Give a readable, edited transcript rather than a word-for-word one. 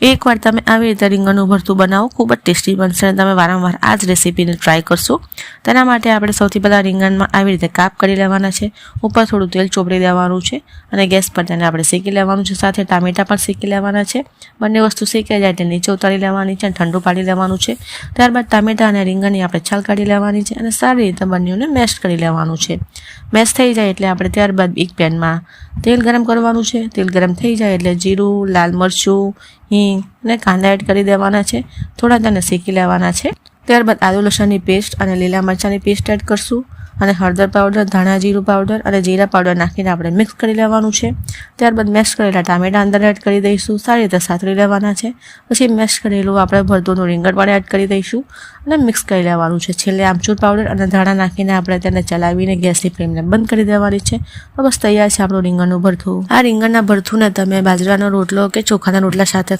એકવાર તમે આવી રીતે રીંગણનું ભરતું બનાવો, ખૂબ જ ટેસ્ટી બનશે અને તમે વારંવાર આ જ રેસીપીને ટ્રાય કરશો। તેના માટે આપણે સૌથી પહેલાં રીંગણમાં આવી રીતે કાપ કરી લેવાના છે, ઉપર થોડું તેલ ચોપડી દેવાનું છે અને ગેસ પર તેને આપણે શેકી લેવાનું છે, સાથે ટામેટાં પણ શેકી લેવાના છે। બંને વસ્તુ શેકાઈ જાય તે નીચે ઉતારી લેવાની છે અને ઠંડુ પાડી લેવાનું છે। ત્યારબાદ ટામેટાં અને રીંગણની આપણે છાલ કાઢી લેવાની છે અને સારી રીતે બંનેને મેશ કરી લેવાનું છે। મેશ થઈ જાય એટલે આપણે ત્યારબાદ એક પેનમાં તેલ ગરમ કરવાનું છે। તેલ ગરમ થઈ જાય એટલે જીરું, લાલ મરચું, હિંગ અને કાંદા એડ કરી દેવાના છે, થોડા તેને શેકી લેવાના છે। ત્યારબાદ આદુ લસણની પેસ્ટ અને લીલા મરચાંની પેસ્ટ એડ કરશું અને હળદર પાવડર, ધાણા જીરું પાવડર અને જીરા પાવડર નાખીને આપણે મિક્સ કરી લેવાનું છે। ત્યારબાદ મેશ કરેલા ટામેટાં અંદર એડ કરી દઈશું, સારી રીતે સાતરી લેવાના છે। પછી મેશ કરેલું આપણે ભરતુંનું રીંગણ પણ એડ કરી દઈશું અને મિક્સ કરી લેવાનું છે। છેલ્લે આમચૂર પાવડર અને ધાણા નાખીને આપણે તેને ચલાવીને ગેસની ફ્લેમને બંધ કરી દેવાની છે। તો બસ તૈયાર છે આપણું રીંગણનું ભરથું। આ રીંગણના ભરથુંને તમે બાજરાનો રોટલો કે ચોખાના રોટલા સાથે